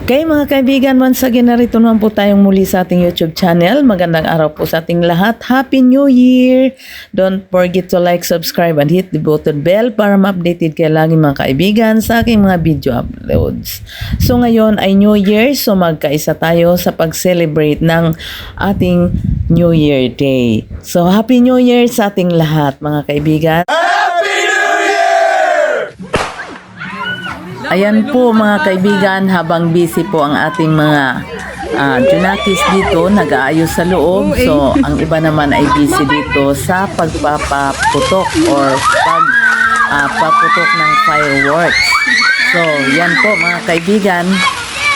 Okay mga kaibigan, once again narito naman po tayong muli sa ating YouTube channel. Magandang araw po sa ating lahat. Happy New Year! Don't forget to like, subscribe, and hit the button bell para ma-updated kayo lagi mga kaibigan sa aking mga video uploads. So ngayon ay New Year, so magkaisa tayo sa pag-celebrate ng ating New Year Day. So Happy New Year sa ating lahat mga kaibigan. Ayan po mga kaibigan, habang busy po ang ating mga Junakis dito, nag-aayos sa loob. So, ang iba naman ay busy dito sa pagpapaputok or pagpaputok ng fireworks. So, yan po mga kaibigan.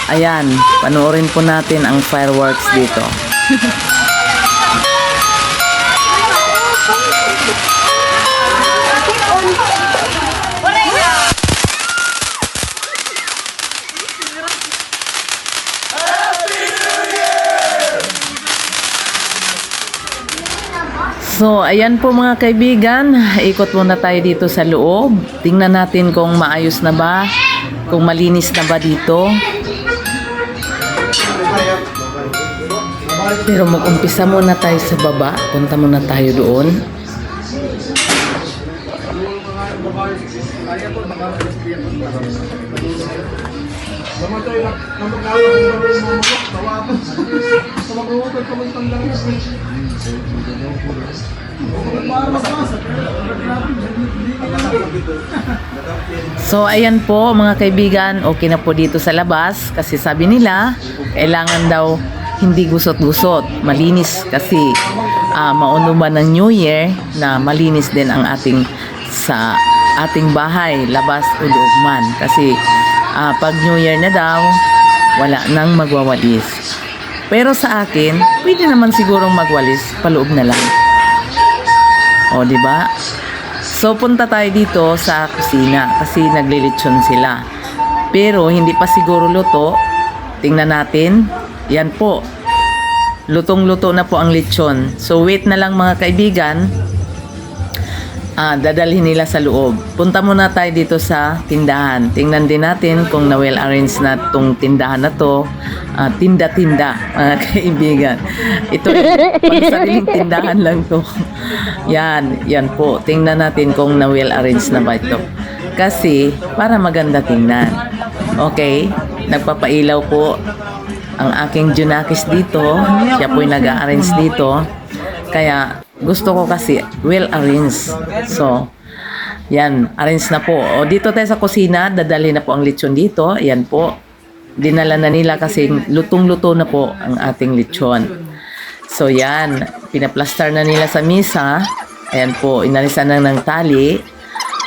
Ayan, panoorin po natin ang fireworks dito. So, ayan po mga kaibigan, ikot muna tayo dito sa loob. Tingnan natin kung maayos na ba, kung malinis na ba dito. Pero mag-umpisa muna tayo sa baba, punta muna tayo doon. So ayan po mga kaibigan, okay na po dito sa labas kasi sabi nila kailangan daw hindi gusot-gusot, malinis kasi maunuman ng New Year na malinis din ang ating sa ating bahay, labas o loob man kasi pag New Year na daw wala nang magwawalis. Pero sa akin, pwede naman sigurong magwalis, paloob na lang. O, di ba? So, punta tayo dito sa kusina kasi naglilitsyon sila. Pero, hindi pa siguro luto. Tingnan natin. Yan po. Lutong-luto na po ang litsyon. So, wait na lang mga kaibigan. Dadalhin nila sa loob. Punta muna tayo dito sa tindahan. Tingnan din natin kung na-well arranged na itong tindahan na to. Tinda-tinda, mga kaibigan. Ito, pang sariling tindahan lang to. Yan po. Tingnan natin kung na-well arranged na ba ito. Kasi, para maganda tingnan. Okay? Nagpapailaw po ang aking Junakis dito. Siya po'y nag-arrange dito. Kaya, gusto ko kasi well arranged. So, yan, arrange na po. O dito tayo sa kusina, dadali na po ang lechon dito. Yan po. Dinala na nila kasi lutong-luto na po ang ating lechon. So, yan. Pinaplastar na nila sa misa. Ayan po, inalisan na ng tali.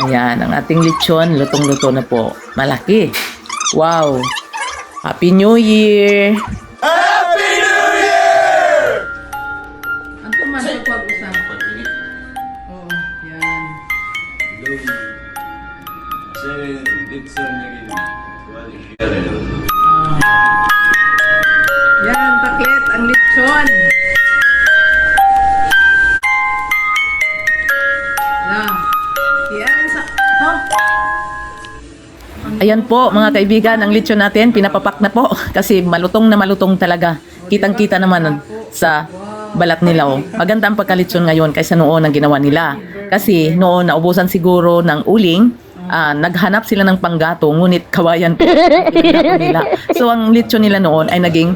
Ayan, ang ating lechon, lutong-luto na po. Malaki. Wow! Happy New Year! Yan, taklit ang lechon. Ayan po mga kaibigan, ang lechon natin pinapapak na po kasi malutong na malutong talaga. Kitang-kita naman sa balat nila. Maganda ang pagkalitsyon ngayon kaysa noon ang ginawa nila. Kasi noon naubusan siguro ng uling, naghanap sila ng panggato, ngunit kawayan po nila. So ang lechon nila noon ay naging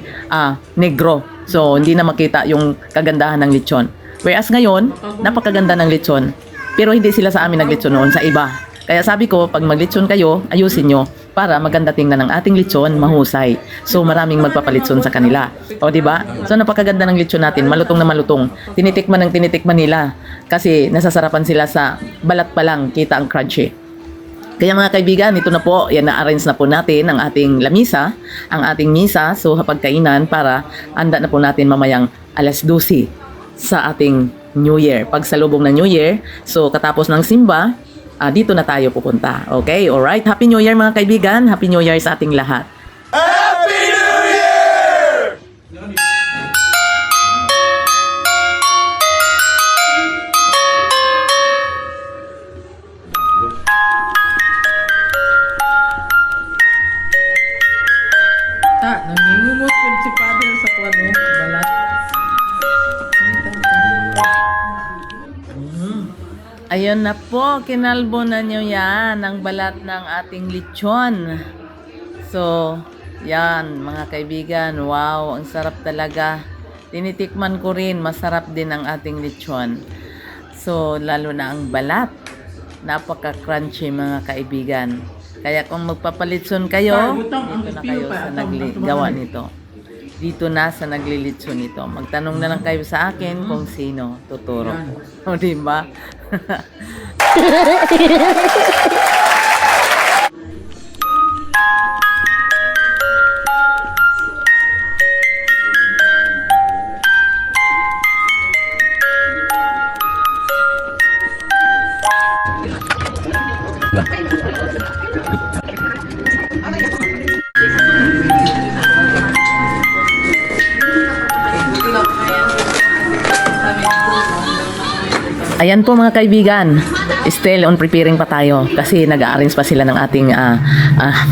negro. So hindi na makita yung kagandahan ng lechon. Whereas ngayon, napakaganda ng lechon. Pero hindi sila sa amin naglechon noon, sa iba. Kaya sabi ko, pag maglechon kayo, ayusin nyo para maganda tingnan ng ating lechon, mahusay. So maraming magpapalechon sa kanila. O di ba? So napakaganda ng lechon natin, malutong na malutong. Tinitikman ng tinitikman nila kasi nasasarapan sila sa balat pa lang, kita ang crunchy. Kaya mga kaibigan, ito na po, yan na-arrange na po natin ang ating lamisa, ang ating misa, so hapagkainan para anda na po natin mamayang 12:00 sa ating New Year. Pagsalubong ng New Year, so katapos ng simba, dito na tayo pupunta. Okay? Alright? Happy New Year mga kaibigan. Happy New Year sa ating lahat. Happy New Year! Ayun na po, kinalbo na nyo yan ang balat ng ating lechon. So, yan mga kaibigan, wow, ang sarap talaga. Tinitikman ko rin, masarap din ang ating lechon. So, lalo na ang balat. Napaka-crunchy mga kaibigan. Kaya kung magpapalitson kayo, dito na kayo sa gawa nito. Dito na sa naglilitson nito. Magtanong na lang kayo sa akin kung sino tuturo. O, diba? Ayan po mga kaibigan, still on preparing pa tayo kasi nag-arrange pa sila ng ating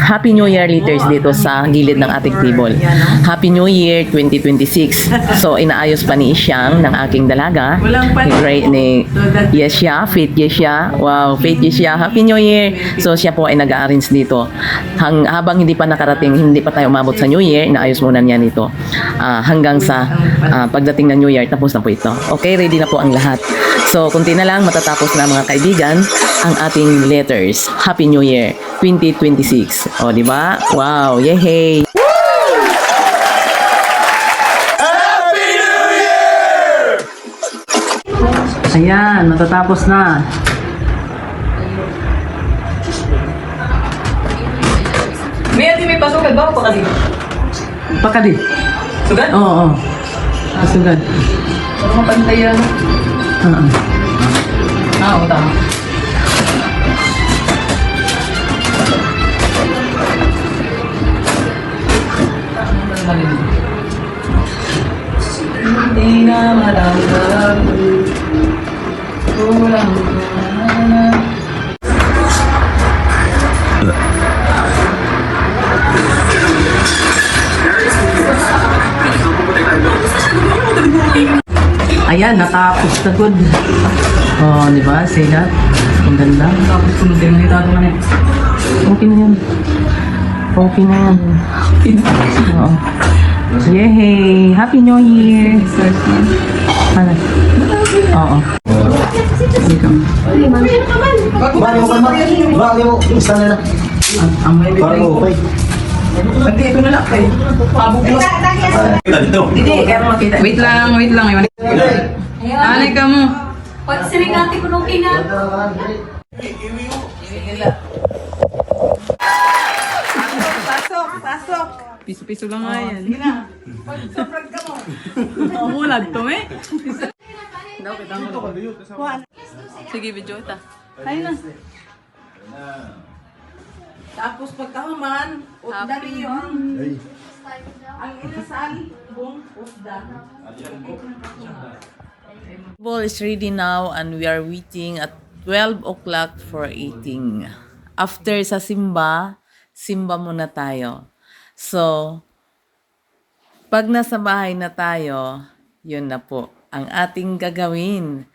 Happy New Year litters dito sa gilid ng ating table. Happy New Year 2026. So inaayos pa ni Isyang ng aking dalaga. Ni Yesya, Faith Yesya. Wow, Faith Yesya, Happy New Year. So siya po ay nag-arrange dito. Habang hindi pa nakarating, hindi pa tayo umabot sa New Year, inaayos muna niya nito. Hanggang sa pagdating ng New Year, tapos na po ito. Okay, ready na po ang lahat. So, kunti na lang matatapos na mga kaibigan ang ating letters. Happy New Year 2026. O, di ba? Wow, yehey! Happy New Year! Ayan, matatapos na. May pasok ba? Pakali. Pakadi. Sugat? Oo, oo. Pasugad. Para mapantay yan. Oo, tama. Hindi na malamdaman. Kulang na. Ayan, natapos na good. Oh, di ba? Say that. Ang ganda. Tapos sunod din nito naman eh. Okay na yan. Okay na yan. Oo. Yehey! Happy New Year! Ano? Oo. Bali mo, isa na lang. Ang may Parang okay. Hindi, ito na lang kayo. Pabuglas. Hindi, kaya makita. Wait lang. Anay ka mo. Pag sinigati ko nung ina. Pasok. Piso-piso lang nga yan. Sige na. Sobrang ka mo. Mulad to eh. Sige, video ta. Kaya na. Tapos pagkahuman, utda niyon. Ang inasal, buong utda. Table is ready now and we are waiting at 12 o'clock for eating. After sa simba muna tayo. So, pag nasa bahay na tayo, yun na po ang ating gagawin.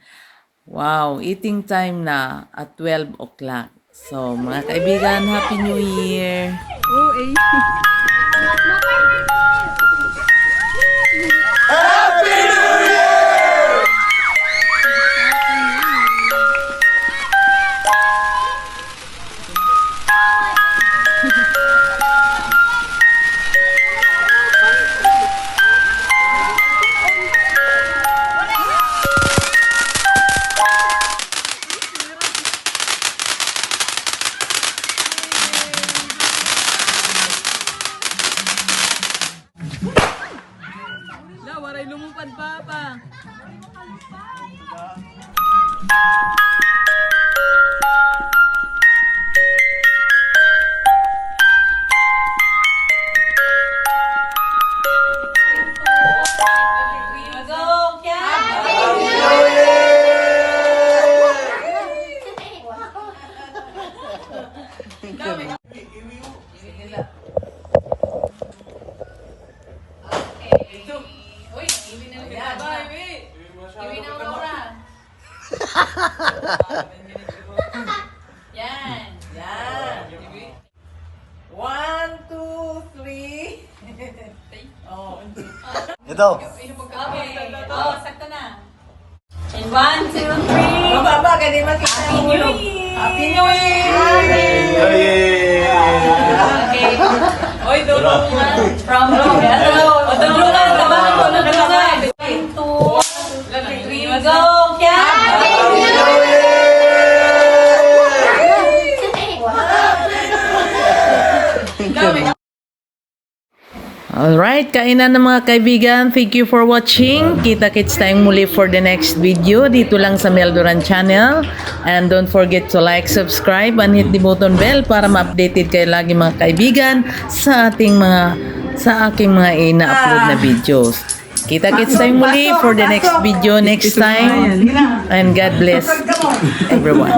Wow, eating time na at 12 o'clock. So, mga kaibigan, Happy New Year! Happy New Year! Waray lumupad pa. Iwi na Aurora. Yan. Yan. 1, 2, 3. Oh. Ito. Okay. Oh, sakto na. And 1, 2, 3. Mababa ka din makita. Happy New Year. Happy New Year. Okay. Oy, tulungan. From O, tulungan. Tabahan ko. Tulungan. 2, 3, Go. go. Alright, kainan ng mga kaibigan. Thank you for watching. Kita-kits tayong muli for the next video dito lang sa Meldoran Channel. And don't forget to like, subscribe, and hit the button bell para ma-updated kayo lagi mga kaibigan sa aking mga ina-upload na videos. Kita-kits tayong muli for the next video next time. And God bless everyone.